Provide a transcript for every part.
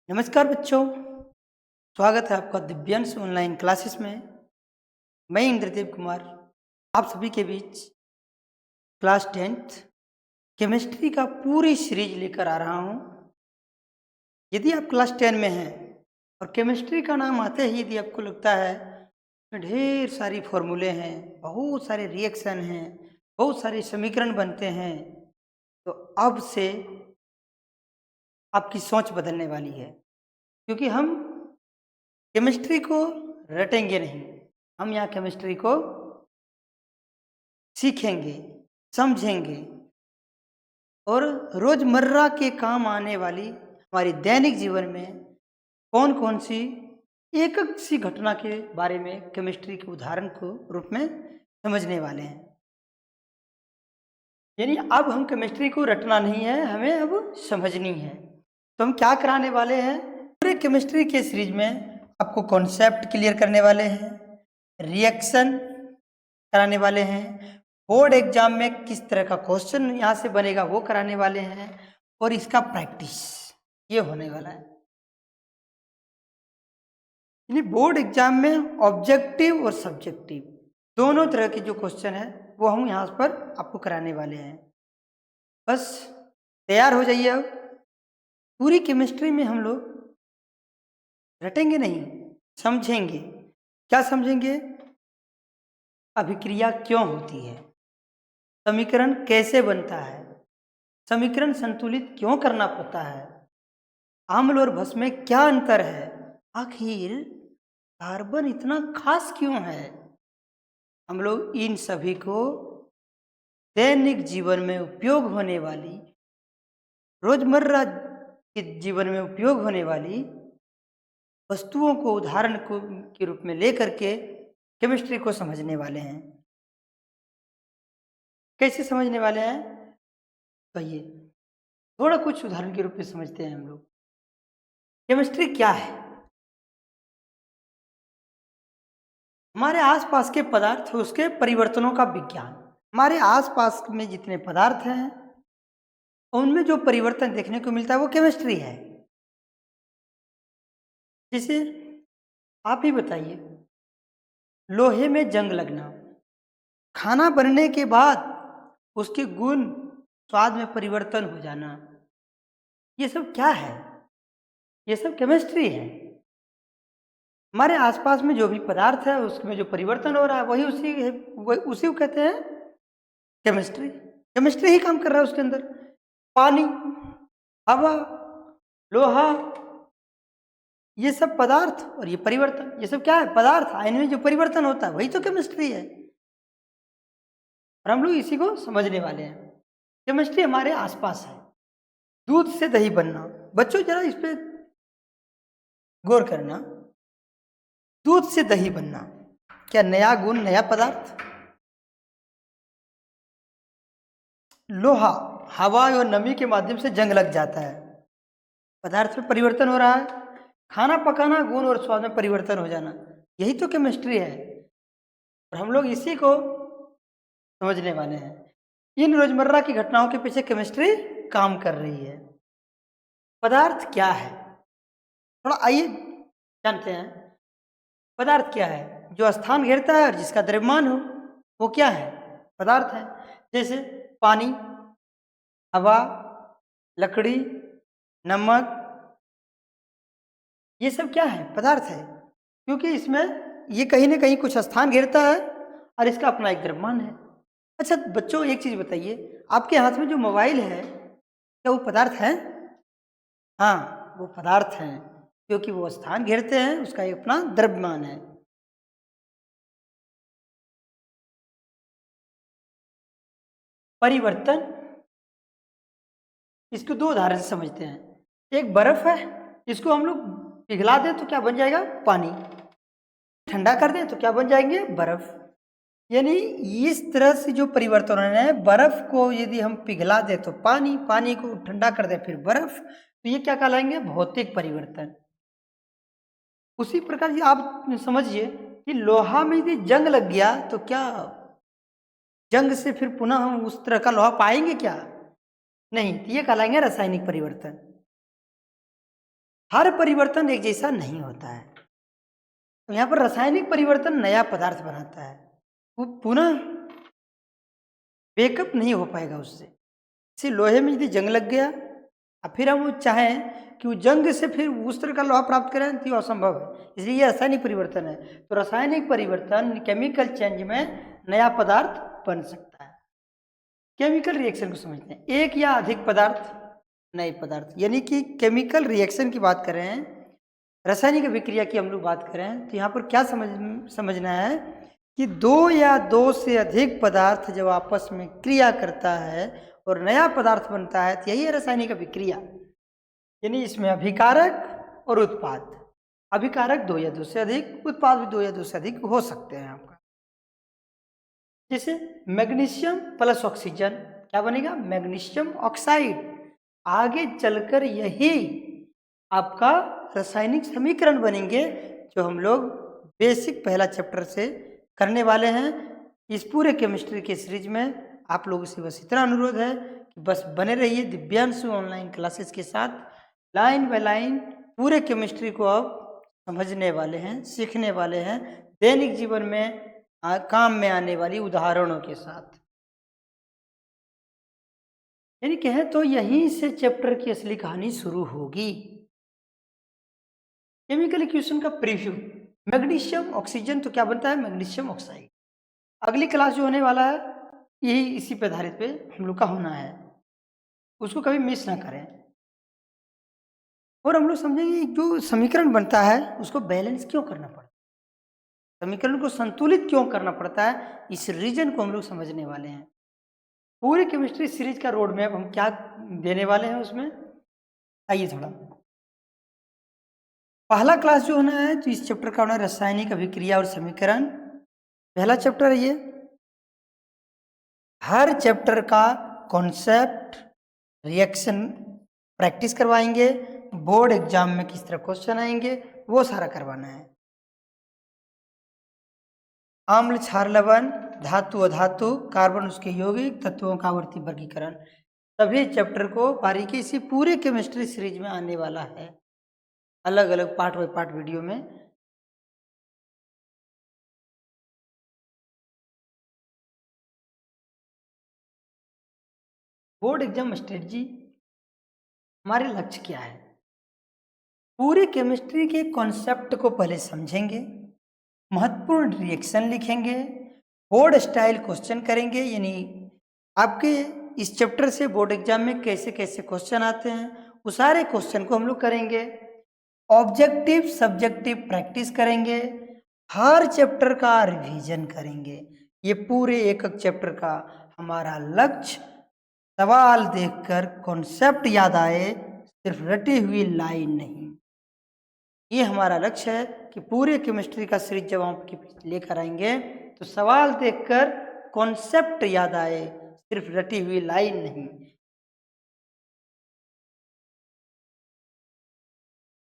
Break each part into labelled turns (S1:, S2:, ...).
S1: नमस्कार बच्चों। स्वागत है आपका दिव्यांश ऑनलाइन क्लासेस में। मैं इंद्रदेव कुमार आप सभी के बीच क्लास 10th केमिस्ट्री का पूरी सीरीज लेकर आ रहा हूँ। यदि आप क्लास 10 में हैं और केमिस्ट्री का नाम आते ही यदि आपको लगता है कि ढेर सारी फॉर्मूले हैं, बहुत सारे रिएक्शन हैं, बहुत सारे समीकरण बनते हैं, तो अब से आपकी सोच बदलने वाली है, क्योंकि हम केमिस्ट्री को रटेंगे नहीं। हम यहाँ केमिस्ट्री को सीखेंगे, समझेंगे और रोजमर्रा के काम आने वाली हमारी दैनिक जीवन में कौन कौन सी एक एक सी घटना के बारे में केमिस्ट्री के उदाहरण को रूप में समझने वाले हैं। यानी अब हम केमिस्ट्री को रटना नहीं है, हमें अब समझनी है। तो हम क्या कराने वाले हैं, पूरे केमिस्ट्री के सीरीज में आपको कॉन्सेप्ट क्लियर करने वाले हैं, रिएक्शन कराने वाले हैं, बोर्ड एग्जाम में किस तरह का क्वेश्चन यहाँ से बनेगा वो कराने वाले हैं, और इसका प्रैक्टिस ये होने वाला है। यानी बोर्ड एग्जाम में ऑब्जेक्टिव और सब्जेक्टिव दोनों तरह के जो क्वेश्चन है वो हम यहाँ पर आपको कराने वाले हैं। बस तैयार हो जाइए। अब पूरी केमिस्ट्री में हम लोग रटेंगे नहीं, समझेंगे। क्या समझेंगे? अभिक्रिया क्यों होती है, समीकरण कैसे बनता है, समीकरण संतुलित क्यों करना पड़ता है, अम्ल और भस्म में क्या अंतर है, आखिर कार्बन इतना खास क्यों है। हम लोग इन सभी को दैनिक जीवन में उपयोग होने वाली, रोजमर्रा के जीवन में उपयोग होने वाली वस्तुओं को उदाहरण को के रूप में लेकर के केमिस्ट्री को समझने वाले हैं। कैसे समझने वाले हैं? कहिए, थोड़ा कुछ उदाहरण के रूप में समझते हैं हम लोग। केमिस्ट्री क्या है? हमारे आसपास के पदार्थ, उसके परिवर्तनों का विज्ञान। हमारे आसपास में जितने पदार्थ हैं उनमें जो परिवर्तन देखने को मिलता है वो केमिस्ट्री है। जैसे आप ही बताइए, लोहे में जंग लगना, खाना बनने के बाद उसके गुण स्वाद में परिवर्तन हो जाना, ये सब क्या है? ये सब केमिस्ट्री है। हमारे आसपास में जो भी पदार्थ है उसमें जो परिवर्तन हो रहा है वही उसी को कहते हैं केमिस्ट्री। केमिस्ट्री ही काम कर रहा है उसके अंदर। पानी, हवा, लोहा, ये सब पदार्थ और ये परिवर्तन, ये सब क्या है? पदार्थ। आयन में जो परिवर्तन होता है वही तो केमिस्ट्री है, और हम लोग इसी को समझने वाले हैं। केमिस्ट्री हमारे आसपास है। दूध से दही बनना, बच्चों जरा इस पे गौर करना। दूध से दही बनना, क्या नया गुण, नया पदार्थ? लोहा, हवा और नमी के माध्यम से जंग लग जाता है, पदार्थ में परिवर्तन हो रहा है। खाना पकाना, गुण और स्वाद में परिवर्तन हो जाना, यही तो केमिस्ट्री है, और हम लोग इसी को समझने वाले हैं। इन रोजमर्रा की घटनाओं के पीछे केमिस्ट्री काम कर रही है। पदार्थ क्या है, थोड़ा आइए जानते हैं। पदार्थ क्या है? जो स्थान घेरता है और जिसका द्रव्यमान हो वो क्या है? पदार्थ है। जैसे पानी, हवा, लकड़ी, नमक, ये सब क्या है? पदार्थ है, क्योंकि इसमें ये कहीं ना कहीं कुछ स्थान घेरता है और इसका अपना एक द्रव्यमान है। अच्छा बच्चों, एक चीज बताइए, आपके हाथ में जो मोबाइल है क्या वो पदार्थ है? हाँ, वो पदार्थ है, क्योंकि वो स्थान घेरते हैं, उसका एक अपना द्रव्यमान है। परिवर्तन, इसको दो उदाहरण से समझते हैं। एक बर्फ है, इसको हम लोग पिघला दें तो क्या बन जाएगा? पानी। ठंडा कर दें तो क्या बन जाएंगे? बर्फ। यानी इस तरह से जो परिवर्तन है, बर्फ को यदि हम पिघला दें तो पानी, पानी को ठंडा कर दें फिर बर्फ, तो ये क्या कहलाएंगे? भौतिक परिवर्तन। उसी प्रकार से आप समझिए कि लोहा में यदि जंग लग गया तो क्या जंग से फिर पुनः हम उस तरह का लोहा पाएंगे क्या? नहीं, तो ये कहलाएंगे रासायनिक परिवर्तन। हर परिवर्तन एक जैसा नहीं होता है। तो यहाँ पर रासायनिक परिवर्तन नया पदार्थ बनाता है, वो पुनः बेकअप नहीं हो पाएगा उससे। जैसे लोहे में यदि जंग लग गया और फिर हम वो चाहें कि वो जंग से फिर उस तरह का लोहा प्राप्त करें तो ये असंभव है, इसलिए ये रासायनिक परिवर्तन है। तो रासायनिक परिवर्तन केमिकल चेंज में नया पदार्थ बन सकता है। केमिकल रिएक्शन को समझते हैं, एक या अधिक पदार्थ नए पदार्थ, यानी कि केमिकल रिएक्शन की बात कर रहे हैं, रासायनिक अभिक्रिया की हम लोग बात करें तो यहाँ पर क्या समझना है कि दो या दो से अधिक पदार्थ जब आपस में क्रिया करता है और नया पदार्थ बनता है तो यही है रासायनिक अभिक्रिया। यानी इसमें अभिकारक और उत्पाद, अभिकारक दो या दो से अधिक, उत्पाद भी दो या दो से अधिक हो सकते हैं आपका। जैसे मैग्नीशियम प्लस ऑक्सीजन क्या बनेगा, मैग्नीशियम ऑक्साइड। आगे चलकर यही आपका रासायनिक समीकरण बनेंगे जो हम लोग बेसिक पहला चैप्टर से करने वाले हैं। इस पूरे केमिस्ट्री के सीरीज में आप लोगों से बस इतना अनुरोध है कि बस बने रहिए दिव्यांशु ऑनलाइन क्लासेस के साथ। लाइन बाय लाइन पूरे केमिस्ट्री को अब समझने वाले हैं, सीखने वाले हैं, दैनिक जीवन में काम में आने वाली उदाहरणों के साथ। यानी कहें तो यहीं से चैप्टर की असली कहानी शुरू होगी। केमिकल इक्वेशन का प्रीव्यू, मैग्नीशियम ऑक्सीजन तो क्या बनता है, मैग्नीशियम ऑक्साइड। अगली क्लास जो होने वाला है यही इसी पे आधारित पे हम लोग का होना है, उसको कभी मिस ना करें। और हम लोग समझेंगे जो समीकरण बनता है उसको बैलेंस क्यों करना पड़ता है, समीकरण को संतुलित क्यों करना पड़ता है, इस रीजन को हम लोग समझने वाले हैं। पूरी केमिस्ट्री सीरीज का रोड मैप हम क्या देने वाले हैं उसमें, आइए थोड़ा। पहला क्लास जो होना है तो इस चैप्टर का होना है रासायनिक अभिक्रिया और समीकरण, पहला चैप्टर है ये। हर चैप्टर का कॉन्सेप्ट रिएक्शन प्रैक्टिस करवाएंगे, बोर्ड एग्जाम में किस तरह क्वेश्चन आएंगे वो सारा करवाना है। आम्ल क्षार लवण, धातु अधातु, कार्बन उसके यौगिक तत्वों का आवर्ती वर्गीकरण, सभी चैप्टर को बारीकी से पूरे केमिस्ट्री सीरीज में आने वाला है, अलग अलग पार्ट बाय पार्ट वीडियो में। बोर्ड एग्जाम स्ट्रेटजी, हमारे लक्ष्य क्या है, पूरे केमिस्ट्री के कॉन्सेप्ट को पहले समझेंगे, महत्वपूर्ण रिएक्शन लिखेंगे, बोर्ड स्टाइल क्वेश्चन करेंगे, यानी आपके इस चैप्टर से बोर्ड एग्जाम में कैसे कैसे क्वेश्चन आते हैं वो सारे क्वेश्चन को हम लोग करेंगे। ऑब्जेक्टिव सब्जेक्टिव प्रैक्टिस करेंगे, हर चैप्टर का रिवीजन करेंगे। ये पूरे एक एक चैप्टर का हमारा लक्ष्य, सवाल देखकर कॉन्सेप्ट याद आए, सिर्फ रटी हुई लाइन नहीं। ये हमारा लक्ष्य है कि पूरे केमिस्ट्री का सीरीज जब हम लेकर आएंगे तो सवाल देखकर कॉन्सेप्ट याद आए, सिर्फ रटी हुई लाइन नहीं।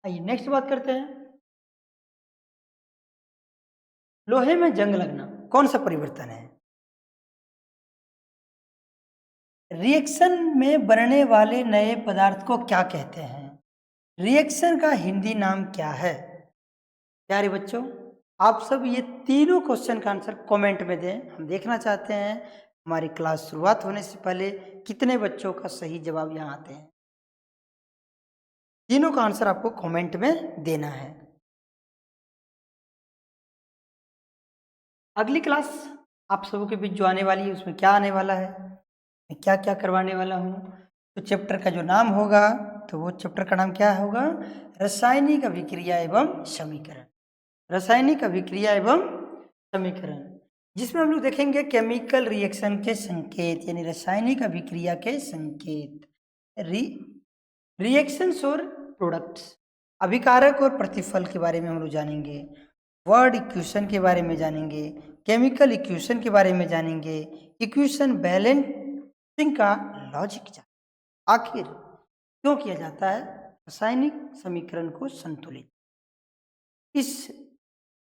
S1: आइए नेक्स्ट बात करते हैं, लोहे में जंग लगना कौन सा परिवर्तन है, रिएक्शन में बनने वाले नए पदार्थ को क्या कहते हैं, रिएक्शन का हिंदी नाम क्या है। प्यारे बच्चों, आप सब ये तीनों क्वेश्चन का आंसर कमेंट में दें, हम देखना चाहते हैं हमारी क्लास शुरुआत होने से पहले कितने बच्चों का सही जवाब यहाँ आते हैं। तीनों का आंसर आपको कमेंट में देना है। अगली क्लास आप सबों के बीच जो आने वाली है उसमें क्या आने वाला है, मैं क्या क्या करवाने वाला हूँ, तो चैप्टर का जो नाम होगा तो वो चैप्टर का नाम क्या होगा, रासायनिक अभिक्रिया एवं समीकरण, रासायनिक अभिक्रिया एवं समीकरण, जिसमें हम लोग देखेंगे केमिकल रिएक्शन के संकेत, यानी रासायनिक अभिक्रिया के संकेत, रिएक्शंस और प्रोडक्ट्स, अभिकारक और प्रतिफल के बारे में हम लोग जानेंगे, वर्ड इक्वेशन के बारे में जानेंगे, केमिकल इक्वेशन के बारे में जानेंगे, इक्वेशन बैलेंसिंग का लॉजिक जानेंगे, आखिर क्यों किया जाता है रासायनिक समीकरण को संतुलित। इस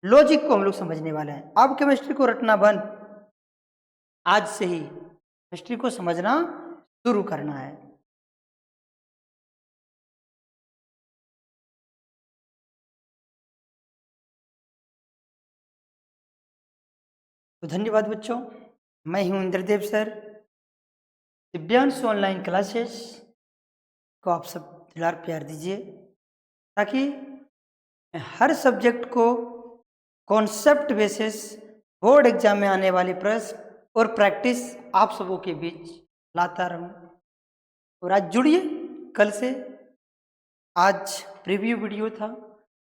S1: लॉजिक को हम लोग समझने वाले हैं। अब केमिस्ट्री को रटना बंद, आज से ही केमिस्ट्री को समझना शुरू करना है। तो धन्यवाद बच्चों, मैं हूं Indradev sir. Divyansh online classes को आप सब दुलार प्यार दीजिए, ताकि मैं हर सब्जेक्ट को कॉन्सेप्ट बेसिस बोर्ड एग्जाम में आने वाले प्रश्न और प्रैक्टिस आप सबों के बीच लाता रहूं। और आज जुड़िए कल से। आज प्रीव्यू वीडियो था,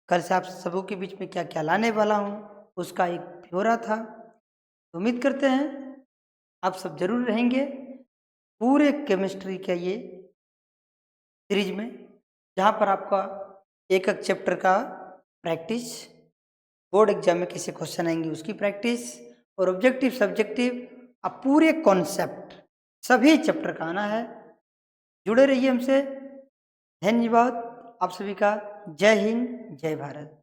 S1: कल से आप सबों के बीच में क्या क्या लाने वाला हूं उसका एक ब्यौरा था। तो उम्मीद करते हैं आप सब जरूर रहेंगे पूरे केमिस्ट्री के ये सीरीज में, जहाँ पर आपका एक एक चैप्टर का प्रैक्टिस, बोर्ड एग्जाम में कैसे क्वेश्चन आएंगे उसकी प्रैक्टिस, और ऑब्जेक्टिव सब्जेक्टिव अब पूरे कॉन्सेप्ट सभी चैप्टर का आना है। जुड़े रहिए हमसे। धन्यवाद आप सभी का। जय हिंद, जय भारत।